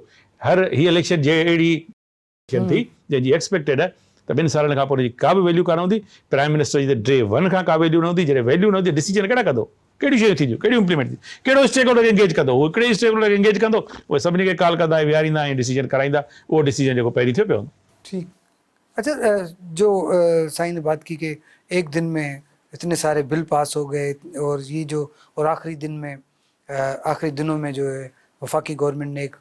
हर ही इलेक्शन जे अहिड़ी इलेक्शन थी जंहिंजी एक्सपेक्टेड आहे त 2 सालनि खां पोइ हुनजी का बि वैल्यू कान हूंदी। प्राइम मिनिस्टर जी त डे 1 खां का वैल्यू न हूंदी। जॾहिं वैल्यू न हूंदी डिसीजन कहिड़ा कंदो, कहिड़ियूं शयूं थींदियूं, कहिड़ियूं इंप्लीमेंट थींदियूं, कहिड़ो स्टेक होल्डर एंगेज कंदो, उहो हिकिड़े स्टेक होल्डर एंगेज कंदो, उहे सभिनी खे कॉल कंदा ऐं विहारींदा ऐं डिसीजन कराईंदा। उहो डिसीजन जेको पहिरीं थियो पियो हूंदो। ठीक। अच्छा, जो साईं ने बात की कि एक दिन में इतने सारे बिल पास हो गए और ये जो और आखिरी दिन में आखिरी दिनों में जो है वफाकी गवर्नमेंट ने एक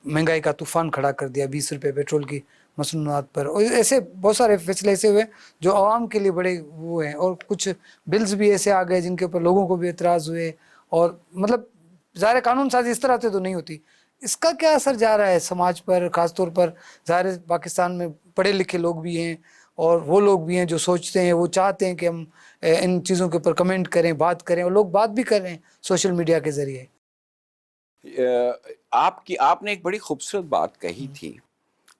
महंगाई का तूफान खड़ा कर दिया, 20 रुपये पेट्रोल की मसनूआत पर, और ऐसे बहुत सारे फैसले ऐसे हुए जो आवाम के लिए बड़े वो हैं, और कुछ बिल्स भी ऐसे आ गए जिनके ऊपर लोगों को भी एतराज़ हुए, और मतलब ज़ाहिर कानून साजी इस तरह से तो नहीं होती। इसका क्या असर जा रहा है समाज पर, ख़ासतौर पर ज़ाहिर पाकिस्तान में पढ़े लिखे लोग भी हैं और वो लोग भी हैं जो सोचते हैं, वो चाहते हैं कि हम इन चीज़ों के ऊपर कमेंट करें, बात करें, और लोग बात भी कर रहे हैं सोशल मीडिया के ज़रिए। आपने एक बड़ी खूबसूरत बात कही थी।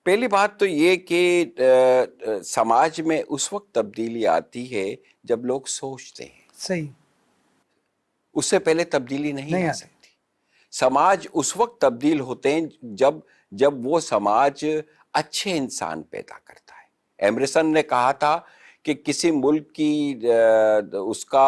पहली बात तो ये कि समाज में उस वक्त तब्दीली आती है जब लोग सोचते हैं। सही। उससे पहले तब्दीली नहीं आ आती। सकती। समाज उस वक्त तब्दील होते हैं जब वो समाज अच्छे इंसान पैदा करता है। एमरसन ने कहा था कि किसी मुल्क की उसका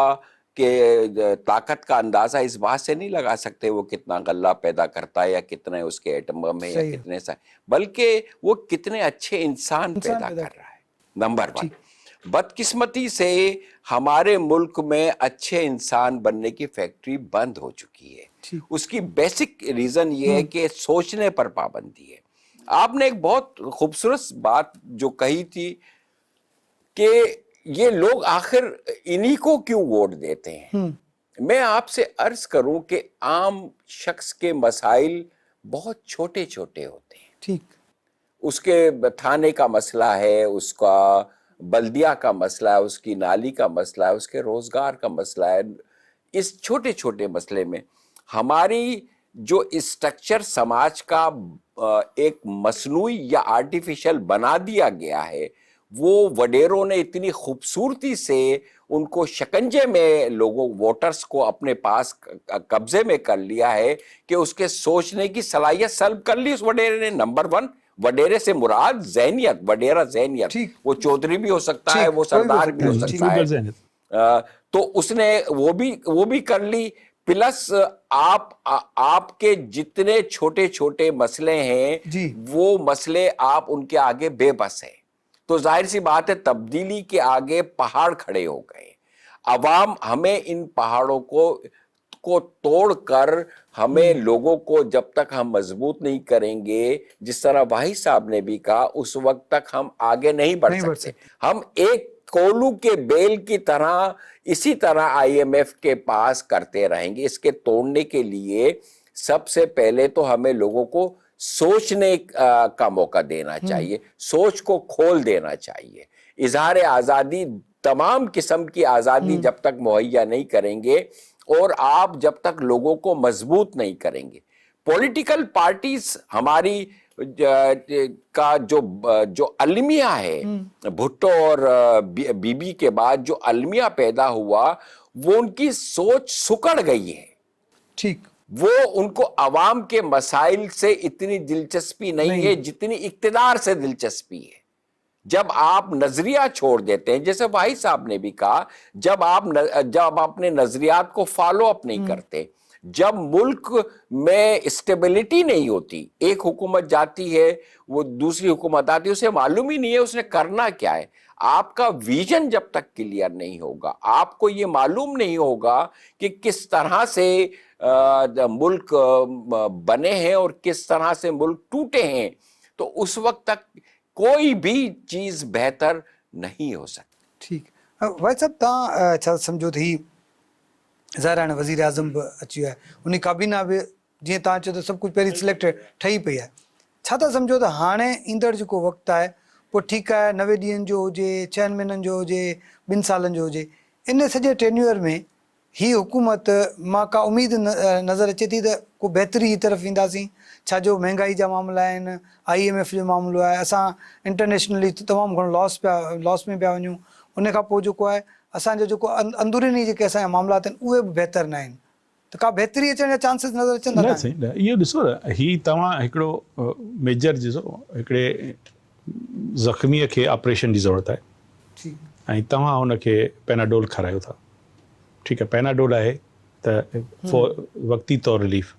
के ताकत का अंदाजा इस बात से नहीं लगा सकते वो कितना गल्ला पैदा करता है या कितने उसके एटम बम है या कितने सा, बल्कि वो कितने अच्छे इंसान पैदा कर रहा है। नंबर 1। बदकिस्मती से हमारे मुल्क में अच्छे इंसान बनने की फैक्ट्री बंद हो चुकी है। उसकी बेसिक रीजन ये है कि सोचने पर पाबंदी है। आपने एक बहुत खूबसूरत बात जो कही थी कि ये लोग आखिर इन्हीं को क्यों वोट देते हैं। मैं आपसे अर्ज करूं कि आम शख्स के मसाइल बहुत छोटे छोटे होते हैं। ठीक। उसके थाने का मसला है, उसका बल्दिया का मसला है, उसकी नाली का मसला है, उसके रोजगार का मसला है। इस छोटे छोटे मसले में हमारी जो स्ट्रक्चर समाज का एक मसनूई या आर्टिफिशियल बना दिया गया है, वो वडेरों ने इतनी खूबसूरती से उनको शिकंजे में लोगों वोटर्स को अपने पास कब्जे में कर लिया है कि उसके सोचने की सलाहियत सल्ब कर ली उस वडेरे ने। नंबर 1, वडेरे से मुराद ज़हनियत, वडेरा ज़हनियत। वो चौधरी भी हो सकता है, वो सरदार भी हो सकता है। तो उसने वो भी कर ली। प्लस आपके जितने छोटे छोटे मसले हैं वो मसले आप उनके आगे बेबस हैं। तो जाहिर सी बात है तब्दीली के आगे पहाड़ खड़े हो गए। अवाम हमें इन पहाड़ों को तोड़कर हमें लोगों को जब तक हम मजबूत नहीं करेंगे, जिस तरह भाई साहब ने भी कहा, उस वक्त तक हम आगे नहीं बढ़ सकते। हम एक कोलू के बेल की तरह इसी तरह IMF के पास करते रहेंगे। इसके तोड़ने के लिए सबसे पहले तो हमें लोगों को सोचने का मौका देना चाहिए, सोच को खोल देना चाहिए। इजहार आज़ादी, तमाम किस्म की आज़ादी जब तक मुहैया नहीं करेंगे और आप जब तक लोगों को मजबूत नहीं करेंगे, पॉलिटिकल पार्टीज हमारी का जो अलमिया है, भुट्टो और बीबी के बाद जो अलमिया पैदा हुआ, वो उनकी सोच सुकड़ गई है। ठीक। वो उनको अवाम के मसाइल से इतनी दिलचस्पी नहीं है जितनी इक्तिदार से दिलचस्पी है। जब आप नजरिया छोड़ देते हैं, जैसे भाई साहब ने भी कहा, जब आप अपने नजरियात को फॉलो अप नहीं करते, जब मुल्क में स्टेबिलिटी नहीं होती, एक हुकूमत जाती है, वो दूसरी हुकूमत आती है, उसे मालूम ही नहीं है उसने करना क्या है। आपका विजन जब तक क्लियर नहीं होगा, आपको ये मालूम नहीं होगा कि किस तरह से मुल्क बने हैं और किस तरह से मुल्क टूटे हैं, तो उस वक्त तक कोई भी चीज बेहतर नहीं हो सकती। ठीक। भाई साहब, तव्हां छा सम्झो थी ज़ाहिर हाणे वज़ीर आज़म बि अची वियो आहे, उन काबीना बि जीअं तव्हां चयो त सभु कुझु पहिरीं सिलेक्ट ठही पई आहे। छा था सम्झो त हाणे ईंदड़ जेको वक़्तु आहे पोइ ठीकु आहे 90 ॾींहंनि जो हुजे, 6 महीननि जो हुजे, 2 सालनि जो हुजे, इन सॼे टेन्यूअर में ही हुकूमत मां का उम्मीद नज़र अचे थी त को बहितरी जी तरफ़ ईंदासीं? छा जो महांगाई जा मामला आहिनि, IMF जो मामलो आहे, असां इंटरनेशनली तमामु घणो लॉस में पिया वञूं, उन खां पोइ जेको आहे असांजो जेको अंदरूनी जेके असांजा मामलात आहिनि उहे बि बहितर न आहिनि, त का बहितरी अचण जा चांसिस नज़र अचनि न था? साईं न, इहो ॾिसो न, ही तव्हां हिकिड़ो मेजर ॾिसो, हिकिड़े ज़ख़्मीअ खे ऑपरेशन जी ज़रूरत आहे ठीकु ऐं तव्हां हुनखे पेनाडोल खारायो था, ठीकु आहे, पेनाडोल आहे त फॉर वक़्ती तौर रिलीफ,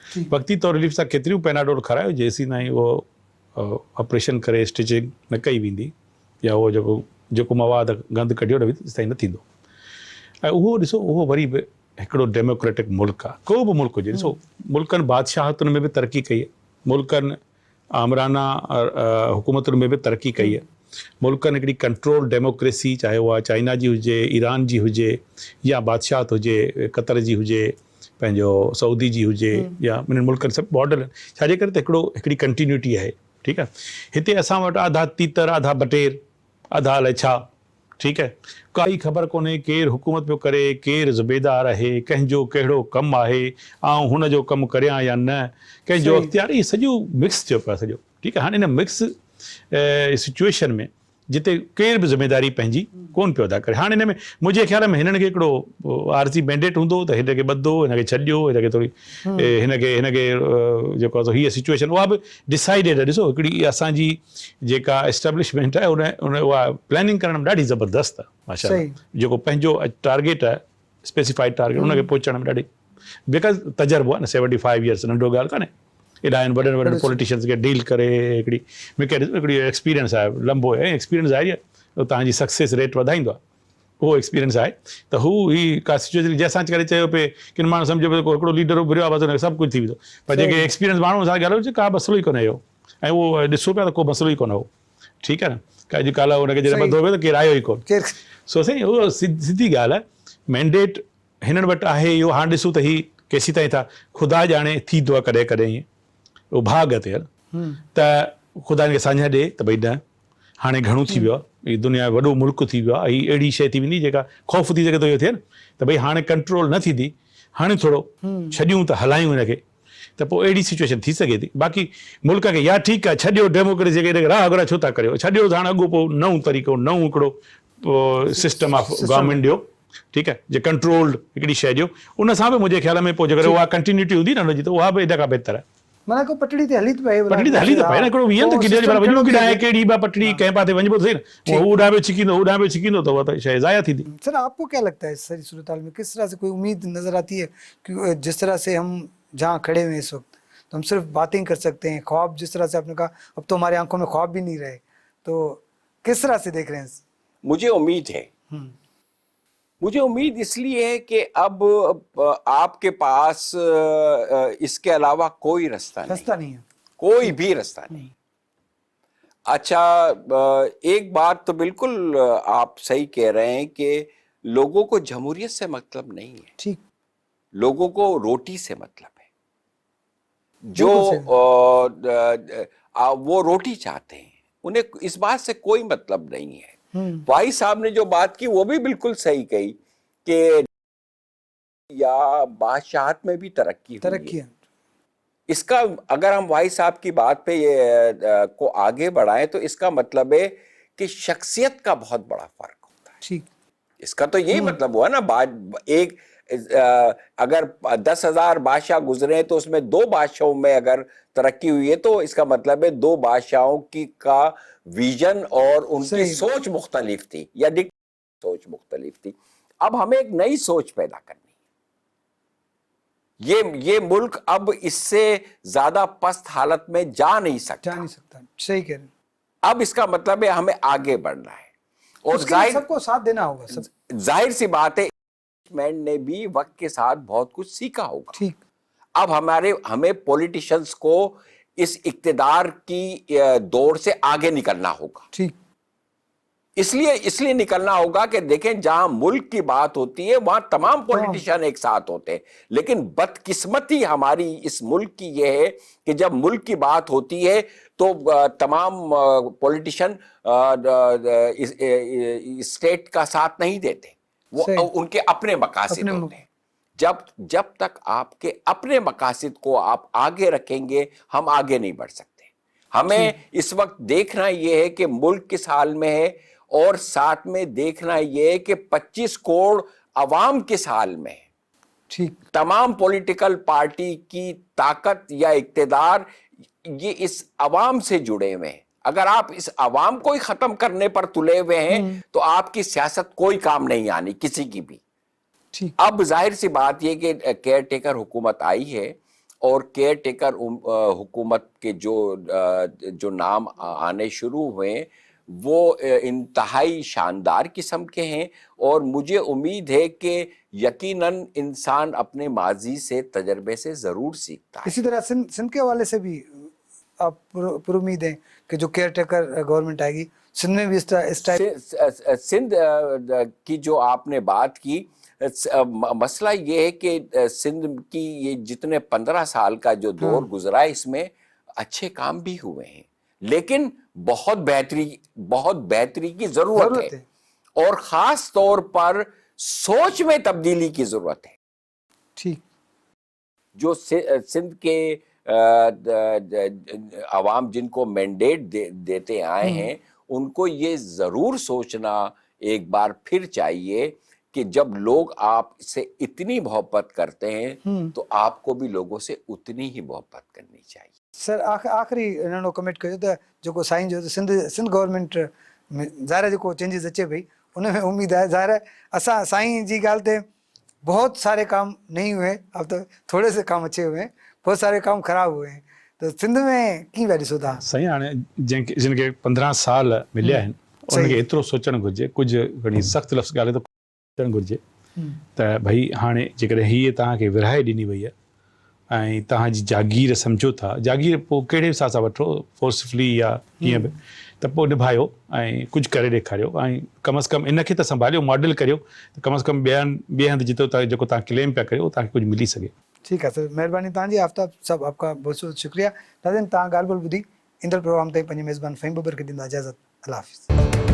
ठीकु वक़्ती तौर रिलीफ सां केतिरियूं पेनाडोल खारायो जेसीं ताईं उहो ऑपरेशन करे स्टिचिंग न कई वेंदी या उहो जेको मवाद गंद कढियो न वेंदी तेसिताईं न थींदो। ऐं उहो ॾिसो, उहो वरी बि हिकिड़ो डेमोक्रेटिक मुल्क आहे, को बि मुल्क हुजे। ॾिसो, मुल्कनि बादशाहतुनि में बि तरक़ी कई आहे, मुल्कनि आमराना हुकूमतुनि में बि तरक़ी कई आहे, मुल्कनि हिकिड़ी कंट्रोल डेमोक्रेसी, चाहे उहा चाइना जी हुजे, ईरान जी हुजे या बादशाहत हुजे, कतर जी हुजे, पंहिंजो सऊदी जी हुजे या इन्हनि मुल्कनि सभु बॉर्डर आहिनि, छाजे करे त हिकिड़ी कंटिन्यूटी आहे। ठीकु आहे, हिते असां वटि आधा तीतर, आधा बटेर, आधा अलाए छा, ठीकु आहे, काई ख़बर कोन्हे केरु हुकूमत पियो करे, केरु ज़ुबेदार आहे, कंहिंजो कहिड़ो कमु आहे, ऐं हुनजो कमु करियां या न, कंहिंजो अख़्तियार, इहे सॼो मिक्स थियो पियो आहे सॼो। ठीकु आहे, हाणे हिन मिक्स सिचुएशन में जिते केर बि ज़िमेदारी पंहिंजी कोन पियो अदा करे, हाणे हिन में मुंहिंजे ख़्याल में हिननि खे हिकिड़ो आरज़ी मैंडेट हूंदो त हिनखे ॿधो, हिनखे छॾियो, हिनखे थोरी हिनखे जेको आहे हीअ सिचुएशन उहा बि डिसाइडेड आहे। ॾिसो, हिकिड़ी असांजी जेका एस्टेब्लिशमेंट आहे उन उहा प्लानिंग करण में ॾाढी ज़बरदस्त आहे माशाल्लाह, जेको पंहिंजो टारगेट आहे, स्पेसिफाइड टारगेट, उनखे पहुचण में ॾाढी, बिकॉज़ तजर्बो आहे न, 75 इयर्स नंढो ॻाल्हि कान्हे, एॾा आहिनि वॾनि वॾनि पॉलिटिशियन्स खे डील करे, हिकिड़ी एक्सपीरियंस आहे, लंबो ऐं एक्सपीरियंस आहे, तव्हांजी सक्सेस रेट वधाईंदो आहे, उहो एक्सपीरियंस आहे। त हू ही का सिचुएशन जंहिंसां करे चयो पिए किन माण्हू सम्झो पियो हिकिड़ो लीडर उभरियो आहे, बसि हुनखे सभु कुझु थी वेंदो, पर जेके एक्सपीरियंस माण्हू सां ॻाल्हायो का मसइलो ई कोन्हे इहो, ऐं उहो ॾिसो पिया त को मसइलो ई कोन हो। ठीकु आहे न, का अॼुकल्ह हुनखे जॾहिं ॿधो पियो त केरु आयो ई कोन, सो साईं उहो सिधी ॻाल्हि आहे, मैंडेट हिननि वटि आहे इहो। हाणे ॾिसूं त ही केसीं ताईं था, ख़ुदा ॼाणे थींदो आहे कॾहिं कॾहिं ईअं, उहो भाग ते आहे त ख़ुदा खे साझा ॾे त भई न, हाणे घणो थी वियो आहे, हीअ दुनिया जो वॾो मुल्क थी वियो आहे, हीअ अहिड़ी शइ थी वेंदी जेका ख़ौफ़ थी सघे थो इहो थिए न, त भई हाणे कंट्रोल न थींदी, हाणे थोरो छॾियूं त हलायूं हिनखे, त पोइ अहिड़ी सिचुएशन थी सघे थी। बाक़ी मुल्क खे या ठीकु आहे छॾियो डेमोक्रेसी खे, राह अगरि छो था करियो, छॾियो त हाणे अॻो पोइ नओं तरीक़ो, नओं हिकिड़ो सिस्टम ऑफ गवर्नमेंट ॾियो, ठीकु आहे, जे कंट्रोल्ड हिकिड़ी शइ ॾियो, उन सां बि मुंहिंजे ख़्याल में पोइ जेकर उहा कंटिन्यूटी हूंदी न हुनजी, त उहा बि हेॾा खां बहितर आहे। माना को पटड़ी ते हली थी पए, पटड़ी ते हली थो पए न, हिकिड़ो वीह त किॾे वञो किॾां कहिड़ी ॿ पटड़ी कंहिं पासे वञिबो थिए न, उहो उॾां बि छिकींदो, उॾां बि छिकींदो, त उहा त शइ ज़ाया थींदी। सर आपको क्या लगता है इस सारी सूरत हाल में, किस तरह से कोई उम्मीद नजर आती है कि जिस तरह से हम जहाँ खड़े हुए इस वक्त, तो हम सिर्फ बातें कर सकते हैं, ख्वाब जिस तरह से आपने कहा अब तो हमारी आंखों में ख्वाब भी नहीं रहे, तो किस तरह से देख रहे हैं? मुझे उम्मीद है, मुझे उम्मीद इसलिए है कि अब आपके पास इसके अलावा कोई रास्ता नहीं है, कोई भी रास्ता नहीं। अच्छा, एक बात तो बिल्कुल आप सही कह रहे हैं कि लोगों को जमहूरियत से मतलब नहीं है, ठीक, लोगों को रोटी से मतलब है, जो वो रोटी चाहते हैं, उन्हें इस बात से कोई मतलब नहीं है। भाई साहब ने जो बात की वो भी बिल्कुल सही कही कि या बादशाहत में भी तरक्की है। इसका अगर हम भाई साहब की बात पे को आगे बढ़ाएं तो इसका मतलब है कि शख्सियत का बहुत बड़ा फर्क होता है। ठीक, इसका तो यही मतलब हुआ ना, एक अगर 10,000 बादशाह गुजरे तो उसमें 2 बादशाहों में अगर तरक्की हुई है तो इसका मतलब है 2 बादशाहों की का विजन और उनकी सोच मुख्तलिफ थी या सोच मुख्तलिफ थी। अब हमें एक नई सोच पैदा करनी है। ये मुल्क अब इससे ज्यादा पस्त हालत में जा नहीं सकता। सही कह रहे हैं। अब इसका मतलब है हमें आगे बढ़ना है और सबको साथ देना होगा। जाहिर सी बात है मैन ने भी वक्त के साथ बहुत कुछ सीखा होगा। ठीक, अब हमें पॉलिटिशियंस को इस इक्तिदार की दौड़ से आगे निकलना होगा। ठीक, इसलिए निकलना होगा कि देखें जहां मुल्क की बात होती है वहां तमाम पॉलिटिशियन एक साथ होते हैं, लेकिन बदकिस्मती हमारी इस मुल्क की यह है कि जब मुल्क की बात होती है तो तमाम पॉलिटिशियन स्टेट का साथ नहीं देते, वो उनके अपने मकासद होते हैं। जब तक आपके अपने मकासद को आप आगे रखेंगे हम आगे नहीं बढ़ सकते। हमें इस वक्त देखना यह है कि मुल्क किस हाल में है और साथ में देखना यह है कि 25 करोड़ अवाम किस हाल में है। ठीक। तमाम पॉलिटिकल पार्टी की ताकत या इक्तदार ये इस अवाम से जुड़े हुए हैं। अगर आप इस अवाम को ही खत्म करने पर तुले हुए हैं तो आपकी सियासत कोई काम नहीं आनी किसी की भी। ठीक। अब जाहिर सी बात यह कि केयर टेकर हुकूमत आई है और केयर टेकर हुकूमत के जो नाम आने शुरू हुए वो इंतहाई शानदार किस्म के हैं और मुझे उम्मीद है कि यकीनन इंसान अपने माजी से तजर्बे से ज़रूर सीखता है। इसी तरह सिंध के हवाले से भी आप पुरुमीद हैं कि जो केयर टेकर गवर्नमेंट आएगी सिंध में भी इस टाइप सिंध की जो आपने बात की, मसला ये है कि सिंध की ये जितने 15 साल का जो दौर गुजरा है इसमें अच्छे काम भी हुए हैं लेकिन बहुत बेहतरी की जरूरत है और खास तौर पर सोच में तब्दीली की जरूरत है। ठीक। जो सिंध के अवाम जिनको मैंडेट देते आए हैं उनको ये जरूर सोचना एक बार फिर चाहिए कि जब लोग आपसे इतनी मोहब्बत करते हैं तो आपको भी लोगों से उतनी ही मोहब्बत करनी चाहिए। सर आखिरी नंढो कमेंट कयो त जेको साईं जो सिंध गवर्नमेंट में ज़ाहिर है जेको चेंजिस अचे पई उन में उम्मीद है ज़ाहिर है असां साईं जी ॻाल्हि ते बहुत सारे काम नहीं हुए अब तो थोड़े से काम अच्छे हुए हैं, बहुत सारे काम खराब हुए हैं, तो सिंध में कीअं पिया ॾिसो था? साईं हाणे जिनखे 15 साल मिलिया आहिनि उनखे एतिरो सोचणु घुरिजे, कुझु घणी सख़्तु लफ़्ज़ ॻाल्हि त सोचणु घुरिजे त भई हाणे जेकॾहिं हीअ तव्हांखे विरहाए ॾिनी वई आहे ऐं तव्हांजी जागीर सम्झो था, जागीर पोइ कहिड़े हिसाब सां वठो फोर्सफुली या कीअं बि, त पोइ निभायो ऐं कुझु करे ॾेखारियो ऐं कम से कम इनखे त संभालियो, मॉडल करियो त कम से कम ॿिए हंधि जितो जेको तव्हां क्लेम पिया करियो तव्हांखे कुझु मिली सघे। ठीक है सर, मेहरबानी तव्हांजी। आफ्ताब साहब आपका बहुत बहुत शुक्रिया। नाज़रीन तव्हां ॻाल्हि ॿोल ॿुधी, ईंदड़ प्रोग्राम ताईं पंहिंजे मेज़बान फ़हीम बबर खे ॾींदा इजाज़त। अल्लाह हाफ़िज़।